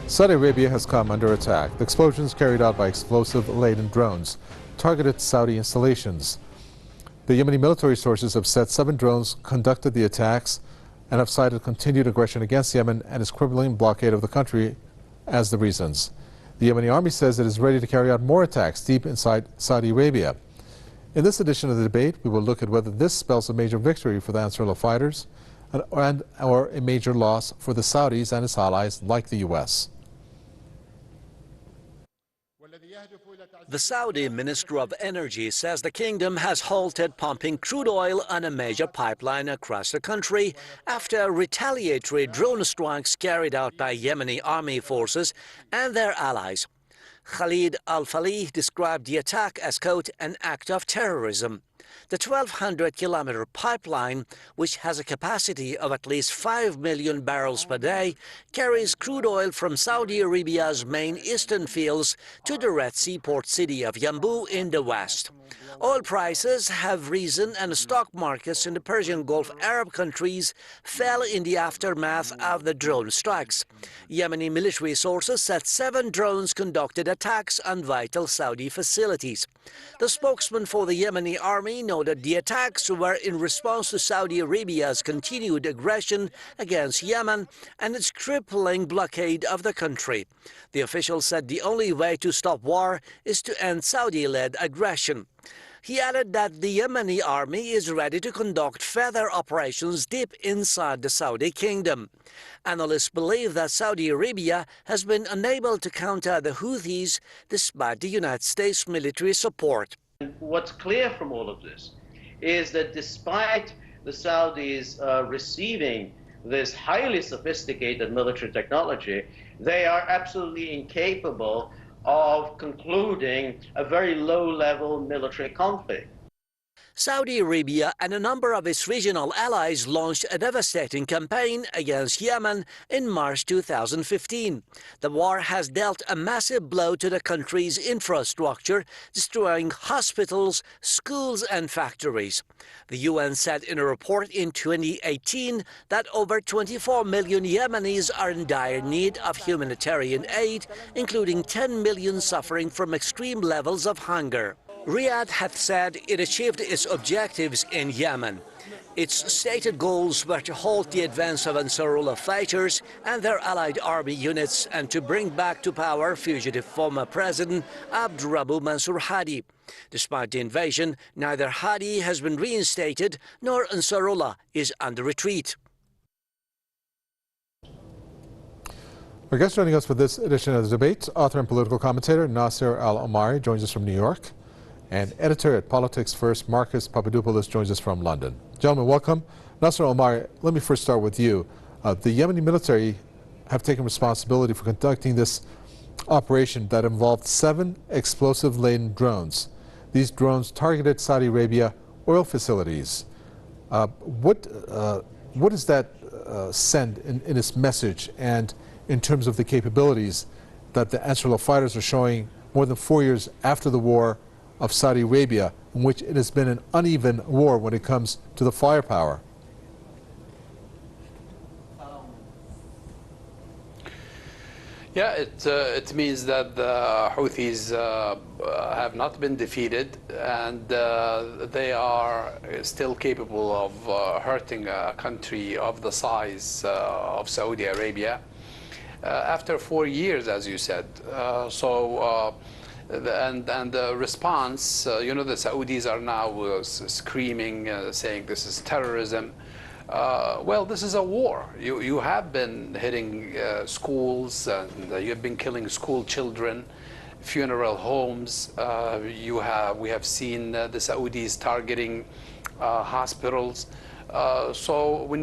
Saudi Arabia has come under attack. The explosions carried out by explosive-laden drones targeted Saudi installations. The Yemeni military sources have said 7 drones conducted the attacks and have cited continued aggression against Yemen and its crippling blockade of the country as the reasons. The Yemeni army says it is ready to carry out more attacks deep inside Saudi Arabia. In this edition of the debate, we will look at whether this spells a major victory for the Ansarullah fighters or a major loss for the Saudis and its allies like the U.S. The Saudi Minister of Energy says the kingdom has halted pumping crude oil on a major pipeline across the country after retaliatory drone strikes carried out by Yemeni army forces and their allies. Khalid al-Falih described the attack as, quote, an act of terrorism. The 1,200-kilometer pipeline, which has a capacity of at least 5 million barrels per day, carries crude oil from Saudi Arabia's main eastern fields to the Red Sea port city of Yanbu in the west. Oil prices have risen and stock markets in the Persian Gulf Arab countries fell in the aftermath of the drone strikes. Yemeni military sources said 7 drones conducted attacks on vital Saudi facilities. The spokesman for the Yemeni army noted the attacks were in response to Saudi Arabia's continued aggression against Yemen and its crippling blockade of the country. The official said the only way to stop war is to end Saudi-led aggression. He added that the Yemeni army is ready to conduct further operations deep inside the Saudi kingdom. Analysts believe that Saudi Arabia has been unable to counter the Houthis despite the United States military support. What's clear from all of this is that despite the Saudis receiving this highly sophisticated military technology, they are absolutely incapable of concluding a very low-level military conflict. Saudi Arabia and a number of its regional allies launched a devastating campaign against Yemen in March 2015. The war has dealt a massive blow to the country's infrastructure, destroying hospitals, schools and factories. The UN said in a report in 2018 that over 24 million Yemenis are in dire need of humanitarian aid, including 10 million suffering from extreme levels of hunger. Riyadh had said it achieved its objectives in Yemen. Its stated goals were to halt the advance of Ansarullah fighters and their allied army units and to bring back to power fugitive former President Abdurrahman Mansur Hadi. Despite the invasion, neither Hadi has been reinstated nor Ansarullah is on the retreat. Our guest joining us for this edition of the debate, author and political commentator Nasser Al-Omari joins us from New York. And editor at Politics First, Marcus Papadopoulos, joins us from London. Gentlemen, welcome. Nasser Omar, let me first start with you. The Yemeni military have taken responsibility for conducting this operation that involved 7 explosive-laden drones. These drones targeted Saudi Arabia oil facilities. What does that send in its message and in terms of the capabilities that the Ansarullah fighters are showing more than 4 years after the war of Saudi Arabia, in which it has been an uneven war when it comes to the firepower? Yeah, it means that the Houthis have not been defeated, and they are still capable of hurting a country of the size of Saudi Arabia after 4 years, as you said. And the response, you know, the Saudis are now screaming, saying this is terrorism. Well, this is a war. You have been hitting schools, and you've been killing school children, funeral homes. We have seen the Saudis targeting hospitals. So when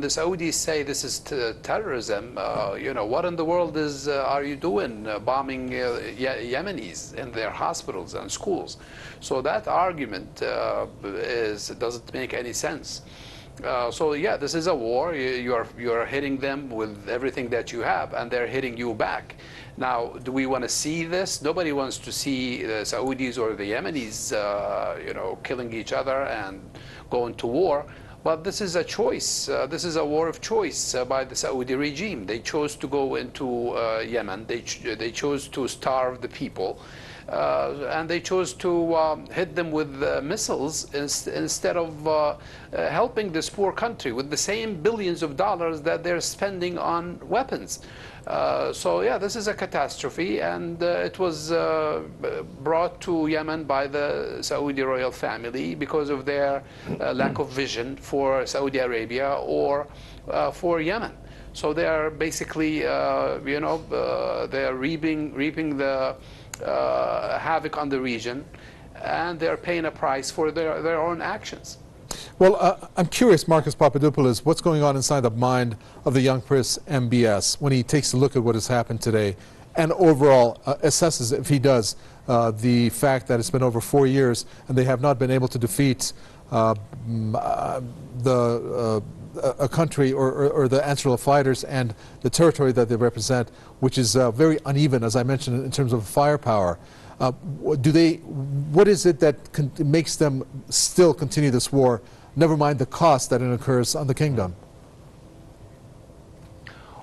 the Saudis say this is terrorism, you know, what in the world are you doing bombing Yemenis in their hospitals and schools? So that argument doesn't make any sense. So yeah, this is a war. You are hitting them with everything that you have, and they're hitting you back. Now, do we want to see this? Nobody wants to see the Saudis or the Yemenis, you know, killing each other and going to war. But this is a choice. This is a war of choice by the Saudi regime. They chose to go into Yemen. They chose to starve the people. And they chose to hit them with missiles instead of helping this poor country with the same billions of dollars that they're spending on weapons. So yeah, this is a catastrophe, and it was brought to Yemen by the Saudi royal family because of their lack of vision for Saudi Arabia or for Yemen. So they are basically, they are reaping the havoc on the region, and they're paying a price for their own actions. Well, I'm curious, Marcus Papadopoulos, what's going on inside the mind of the young prince MBS when he takes a look at what has happened today and overall assesses, if he does, the fact that it's been over 4 years and they have not been able to defeat a country or the Ansarullah fighters and the territory that they represent, which is very uneven, as I mentioned, in terms of firepower. What is it that makes them still continue this war, never mind the cost that it incurs on the kingdom?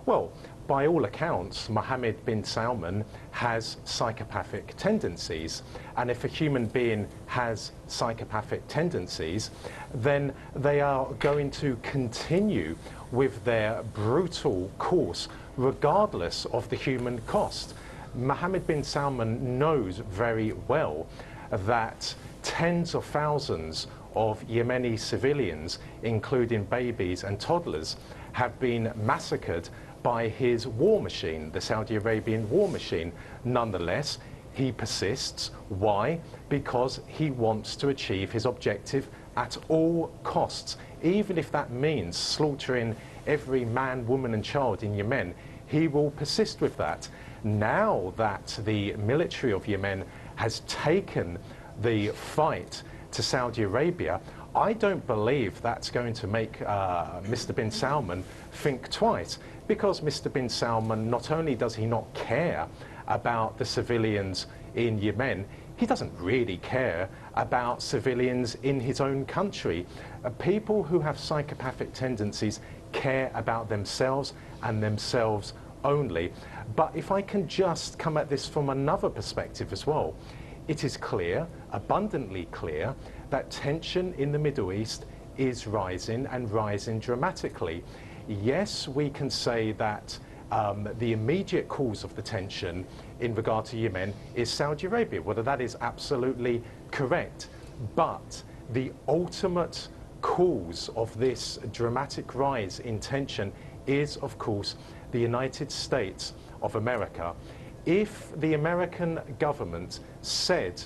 Well, by all accounts, Mohammed bin Salman has psychopathic tendencies. And if a human being has psychopathic tendencies, then they are going to continue with their brutal course, regardless of the human cost. Mohammed bin Salman knows very well that tens of thousands of Yemeni civilians, including babies and toddlers, have been massacred by his war machine, the Saudi Arabian war machine. Nonetheless, he persists. Why? Because he wants to achieve his objective at all costs, even if that means slaughtering every man, woman and child in Yemen. He will persist with that. Now that the military of Yemen has taken the fight to Saudi Arabia, I don't believe that's going to make Mr. bin Salman think twice, because Mr. bin Salman, not only does he not care about the civilians in Yemen, he doesn't really care about civilians in his own country. People who have psychopathic tendencies care about themselves and themselves only. But if I can just come at this from another perspective as well, it is clear, abundantly clear, that tension in the Middle East is rising and rising dramatically. Yes, we can say that the immediate cause of the tension in regard to Yemen is Saudi Arabia, whether that is absolutely correct. But the ultimate cause of this dramatic rise in tension is, of course, the United States of America. If the American government said,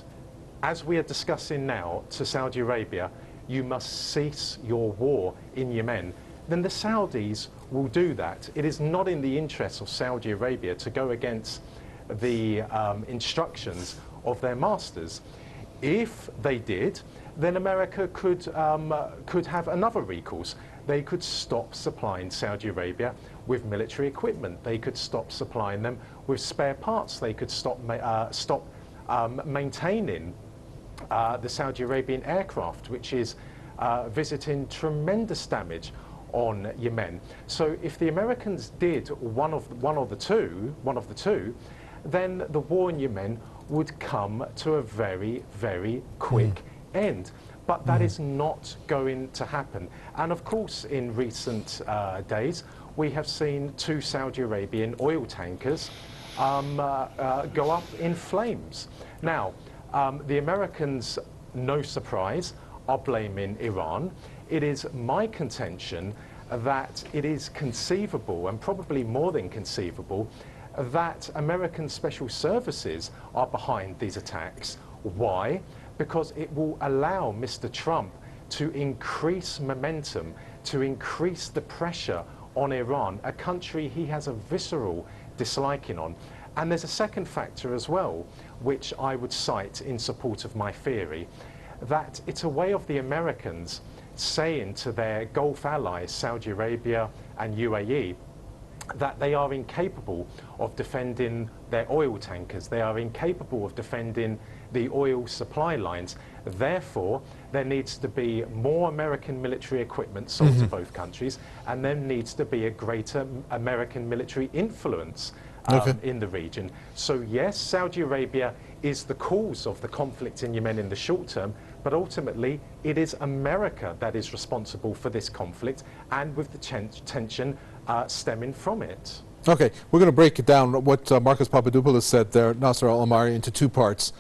as we are discussing now, to Saudi Arabia, you must cease your war in Yemen, then the Saudis will do that. It is not in the interest of Saudi Arabia to go against the instructions of their masters. If they did, then America could have another recourse. They could stop supplying Saudi Arabia with military equipment. They could stop supplying them with spare parts. They could stop maintaining the Saudi Arabian aircraft, which is visiting tremendous damage on Yemen. So if the Americans did one of the two, then the war in Yemen would come to a very, very quick end. But that is not going to happen. And of course, in recent days, we have seen 2 Saudi Arabian oil tankers go up in flames. Now, the Americans, no surprise, are blaming Iran. It is my contention that it is conceivable, and probably more than conceivable, that American special services are behind these attacks. Why? Because it will allow Mr. Trump to increase momentum, to increase the pressure on Iran, a country he has a visceral disliking on. And there's a second factor as well, which I would cite in support of my theory, that it's a way of the Americans saying to their Gulf allies, Saudi Arabia and UAE, that they are incapable of defending their oil tankers. They are incapable of defending the oil supply lines. Therefore, there needs to be more American military equipment sold to both countries, and there needs to be a greater American military influence in the region. So yes, Saudi Arabia is the cause of the conflict in Yemen in the short term, but ultimately it is America that is responsible for this conflict and with the tension stemming from it. Okay, we're going to break it down, what Marcus Papadopoulos said there, Nasser Al-Amari, into two parts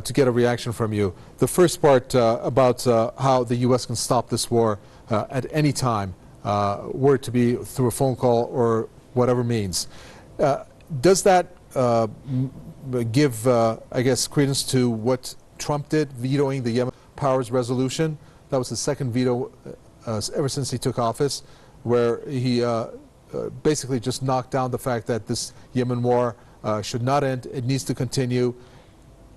to get a reaction from you. The first part about how the U.S. can stop this war at any time, were it to be through a phone call or whatever means. Does that give, I guess, credence to what Trump did, vetoing the Yemen Powers Resolution? That was the second veto ever since he took office, where he basically just knocked down the fact that this Yemen war should not end, it needs to continue.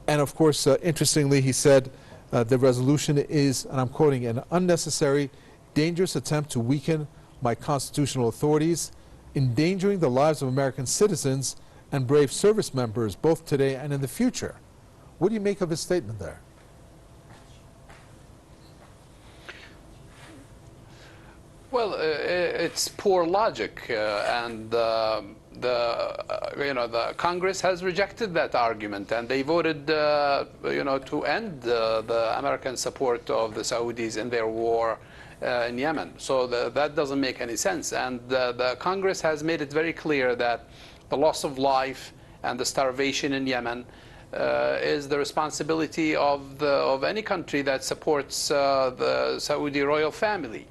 And of course, interestingly, he said the resolution is, and I'm quoting, an unnecessary, dangerous attempt to weaken my constitutional authorities, endangering the lives of American citizens and brave service members, both today and in the future. What do you make of his statement there? Well, it's poor logic, and the Congress has rejected that argument, and they voted, to end the American support of the Saudis in their war in Yemen. So that doesn't make any sense. And the Congress has made it very clear that the loss of life and the starvation in Yemen is the responsibility of any country that supports the Saudi royal family.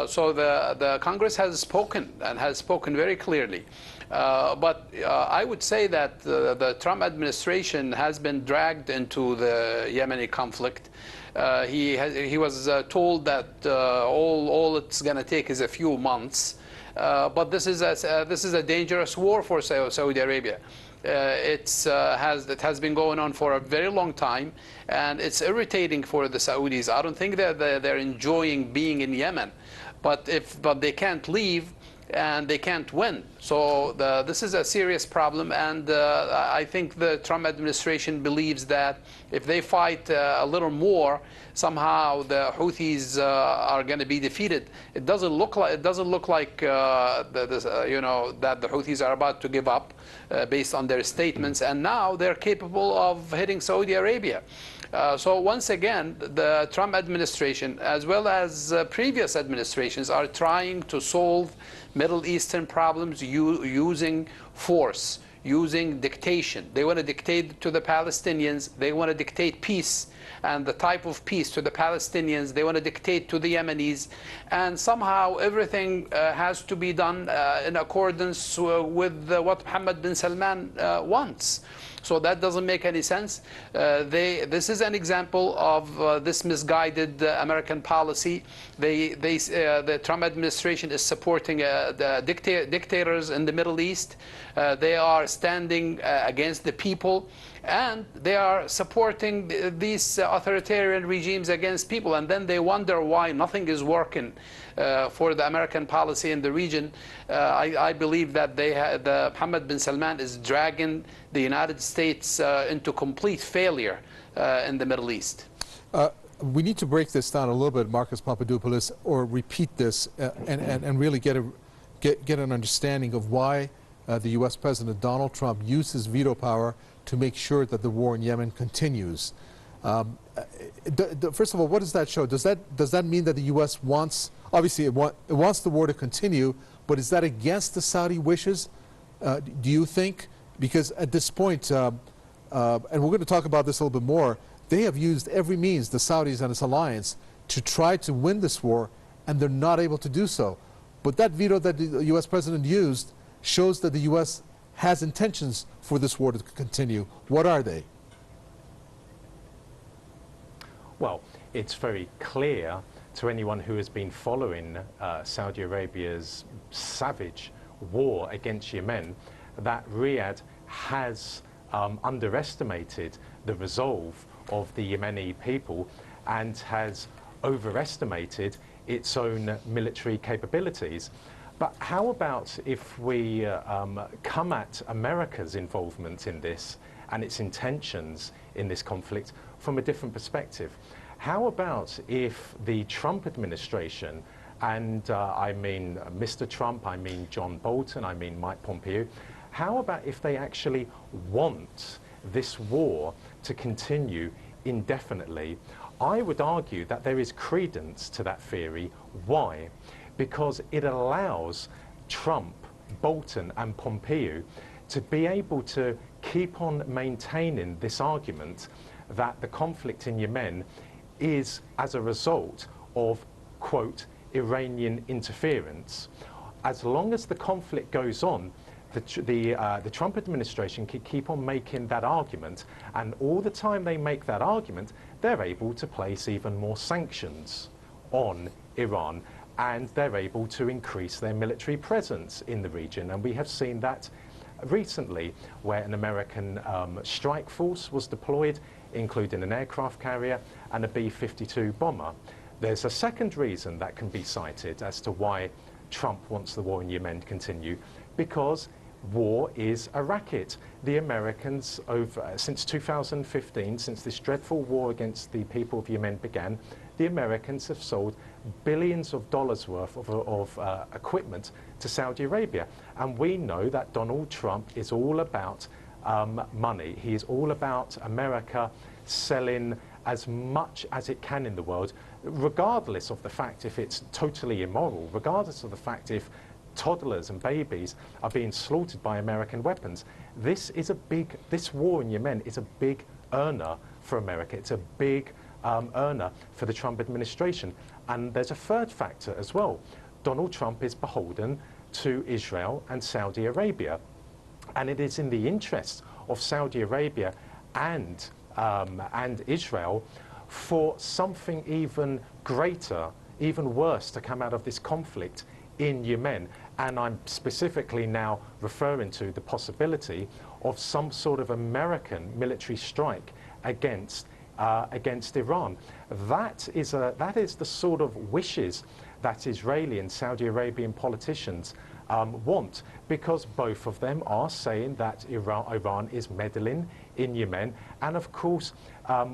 So the Congress has spoken, and has spoken very clearly. But I would say that the Trump administration has been dragged into the Yemeni conflict. He was told that all it's going to take is a few months. But this is a dangerous war for Saudi Arabia. It has been going on for a very long time, and it's irritating for the Saudis. I don't think that they're enjoying being in Yemen, but they can't leave and they can't win. So this is a serious problem, and I think the Trump administration believes that if they fight a little more, somehow the Houthis are going to be defeated. It doesn't look like that the Houthis are about to give up based on their statements, and now they're capable of hitting Saudi Arabia. So once again, the Trump administration, as well as previous administrations, are trying to solve Middle Eastern problems using force, using dictation. They want to dictate to the Palestinians. They want to dictate peace and the type of peace to the Palestinians. They want to dictate to the Yemenis. And somehow everything has to be done in accordance with what Mohammed bin Salman wants. So that doesn't make any sense. This is an example of this misguided American policy. The Trump administration is supporting the dictators in the Middle East. They are standing against the people, and they are supporting these authoritarian regimes against people. And then they wonder why nothing is working for the American policy in the region. I believe that Mohammed bin Salman is dragging the United States into complete failure in the Middle East. We need to break this down a little bit, Marcus Papadopoulos, or repeat this and really get an understanding of why the U.S. President Donald Trump used his veto power to make sure that the war in Yemen continues. First of all, what does that show? Does that mean that the U.S. wants, obviously it wants the war to continue, but is that against the Saudi wishes, do you think? Because at this point, and we're going to talk about this a little bit more, they have used every means, the Saudis and its alliance, to try to win this war, and they're not able to do so. But that veto that the U.S. President used shows that the U.S. has intentions for this war to continue. What are they? Well, it's very clear to anyone who has been following Saudi Arabia's savage war against Yemen that Riyadh has underestimated the resolve of the Yemeni people and has overestimated its own military capabilities. But how about if we come at America's involvement in this and its intentions in this conflict from a different perspective? How about if the Trump administration, and I mean Mr. Trump, I mean John Bolton, I mean Mike Pompeo, how about if they actually want this war to continue indefinitely? I would argue that there is credence to that theory. Why? Because it allows Trump, Bolton and Pompeo to be able to keep on maintaining this argument that the conflict in Yemen is as a result of, quote, Iranian interference. As long as the conflict goes on, the Trump administration can keep on making that argument, and all the time they make that argument, they're able to place even more sanctions on Iran, and they're able to increase their military presence in the region. And we have seen that recently, where an American strike force was deployed, including an aircraft carrier and a B-52 bomber. There's a second reason that can be cited as to why Trump wants the war in Yemen to continue, because war is a racket. The Americans, since 2015, since this dreadful war against the people of Yemen began, the Americans have sold billions of dollars worth of equipment to Saudi Arabia. And we know that Donald Trump is all about money. He is all about America selling as much as it can in the world, regardless of the fact if it's totally immoral, regardless of the fact if toddlers and babies are being slaughtered by American weapons. This war in Yemen is a big earner for America. It's a big earner for the Trump administration. And there's a third factor as well. Donald Trump is beholden to Israel and Saudi Arabia. And it is in the interests of Saudi Arabia and Israel for something even greater, even worse, to come out of this conflict in Yemen. And I'm specifically now referring to the possibility of some sort of American military strike against Iran. That is the sort of wishes that Israeli and Saudi Arabian politicians want, because both of them are saying that Iran is meddling in Yemen, and of course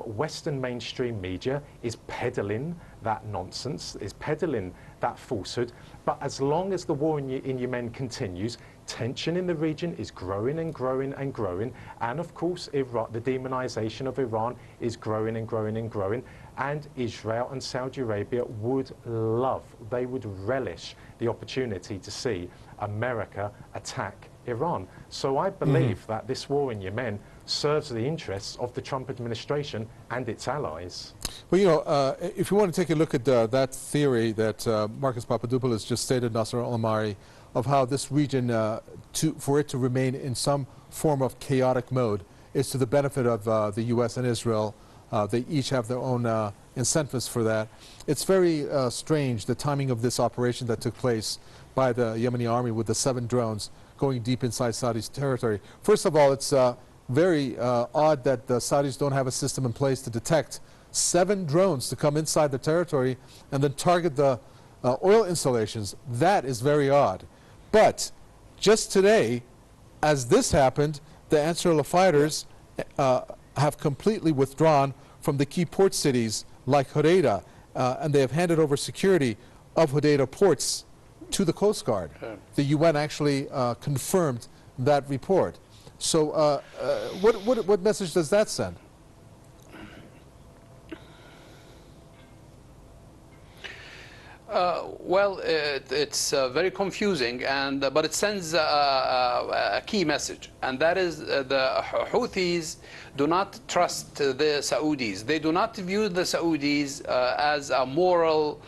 Western mainstream media is peddling that nonsense, is peddling that falsehood. But as long as the war in Yemen continues, tension in the region is growing and growing and growing, and of course the demonization of Iran is growing and growing and growing, and Israel and Saudi Arabia would relish the opportunity to see America attack Iran. So I believe that this war in Yemen serves the interests of the Trump administration and its allies. Well, you know, if you want to take a look at that theory that Marcus Papadopoulos just stated, Nasser al-Amari, of how this region, for it to remain in some form of chaotic mode, is to the benefit of the U.S. and Israel. They each have their own incentives for that. It's very strange, the timing of this operation that took place by the Yemeni army with the 7 drones going deep inside Saudi's territory. First of all, it's very odd that the Saudis don't have a system in place to detect 7 drones to come inside the territory and then target the oil installations. That is very odd. But just today, as this happened, the Ansarullah fighters have completely withdrawn from the key port cities like Hodeidah, and they have handed over security of Hodeidah ports to the Coast Guard. The UN actually confirmed that report. So what message does that send? Well, it's very confusing, but it sends a key message, and that is the Houthis do not trust the Saudis. They do not view the Saudis as a moral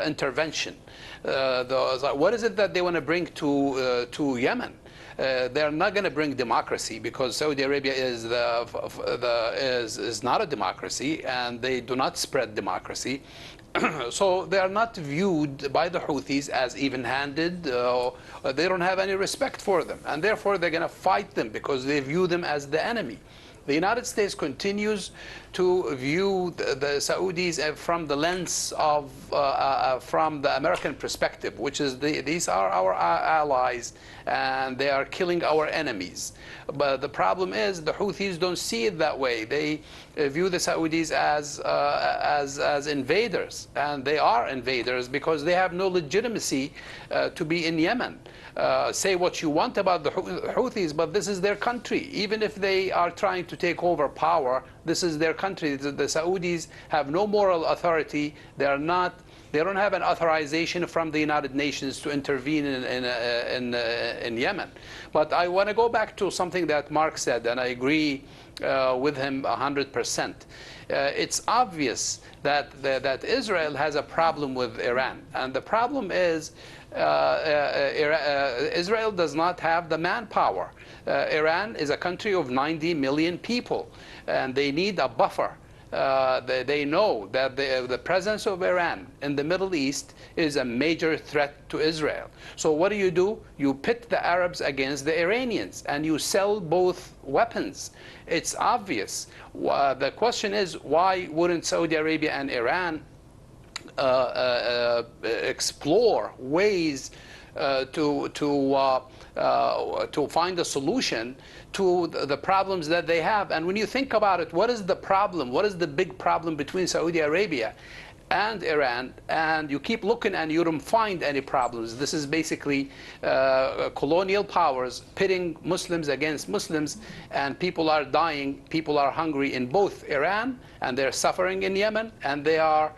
intervention. What is it that they want to bring to Yemen? They're not going to bring democracy, because Saudi Arabia is not a democracy, and they do not spread democracy. So they are not viewed by the Houthis as even-handed. They don't have any respect for them, and therefore they're going to fight them because they view them as the enemy. The United States continues to view the Saudis from the lens of, from the American perspective, which is these are our allies and they are killing our enemies. But the problem is the Houthis don't see it that way. They view the Saudis as invaders, and they are invaders because they have no legitimacy to be in Yemen. Say what you want about the Houthis, but this is their country. Even if they are trying to take over power, this is their country. The Saudis have no moral authority. They don't have an authorization from the United Nations to intervene in Yemen. But I want to go back to something that Mark said, and I agree with him 100%. It's obvious that Israel has a problem with Iran, and the problem is Israel does not have the manpower. Iran is a country of 90 million people, and they need a buffer. They know that the presence of Iran in the Middle East is a major threat to Israel. So what do? You pit the Arabs against the Iranians, and you sell both weapons. It's obvious. The question is, why wouldn't Saudi Arabia and Iran explore ways to find a solution to the problems that they have? And when you think about it, what is the problem? What is the big problem between Saudi Arabia and Iran? And you keep looking and you don't find any problems. This is basically colonial powers pitting Muslims against Muslims, and people are dying, people are hungry in both Iran, and they're suffering in Yemen, and they are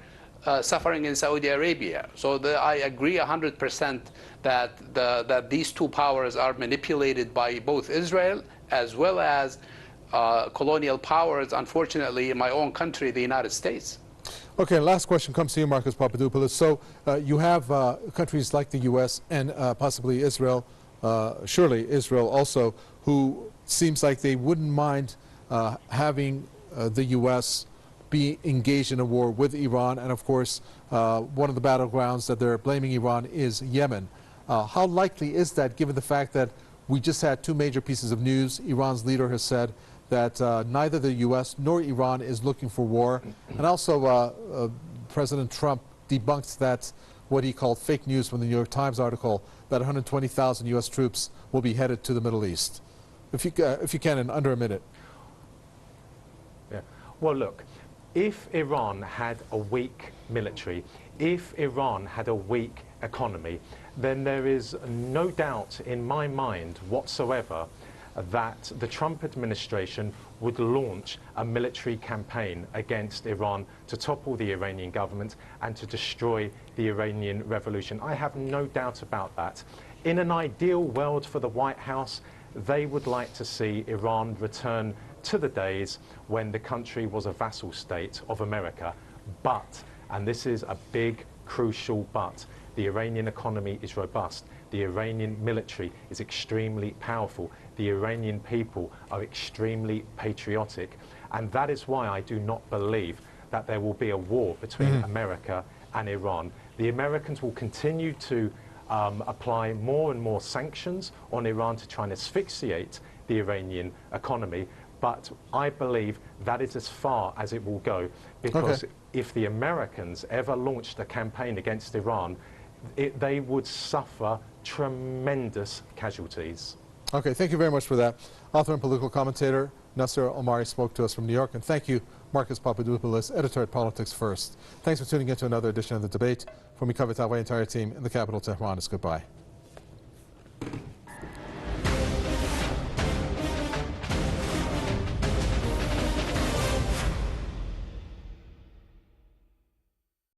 suffering in Saudi Arabia. So I agree 100% that these two powers are manipulated by both Israel as well as colonial powers, unfortunately, in my own country, the United States. Okay, last question comes to you, Marcus Papadopoulos. So you have countries like the U.S. and possibly Israel, surely Israel also, who seems like they wouldn't mind having the U.S. be engaged in a war with Iran, and of course one of the battlegrounds that they're blaming Iran is Yemen. How likely is that, given the fact that we just had two major pieces of news? Iran's leader has said that neither the U.S. nor Iran is looking for war, and also President Trump debunked that, what he called fake news from the New York Times article, that 120,000 U.S. troops will be headed to the Middle East. If you can, in under a minute. Yeah. Well, look, if Iran had a weak military, if Iran had a weak economy, then there is no doubt in my mind whatsoever that the Trump administration would launch a military campaign against Iran to topple the Iranian government and to destroy the Iranian revolution. I have no doubt about that. In an ideal world for the White House, they would like to see Iran return to the days when the country was a vassal state of America. But, and this is a big, crucial but, the Iranian economy is robust. The Iranian military is extremely powerful. The Iranian people are extremely patriotic. And that is why I do not believe that there will be a war between America and Iran. The Americans will continue to apply more and more sanctions on Iran to try and asphyxiate the Iranian economy. But I believe that is as far as it will go, because if the Americans ever launched a campaign against Iran, they would suffer tremendous casualties. Okay, thank you very much for that. Author and political commentator Nasser Omari spoke to us from New York. And thank you, Marcus Papadopoulos, editor at Politics First. Thanks for tuning in to another edition of The Debate. From me, Kavita's entire team in the capital, Tehran, is goodbye.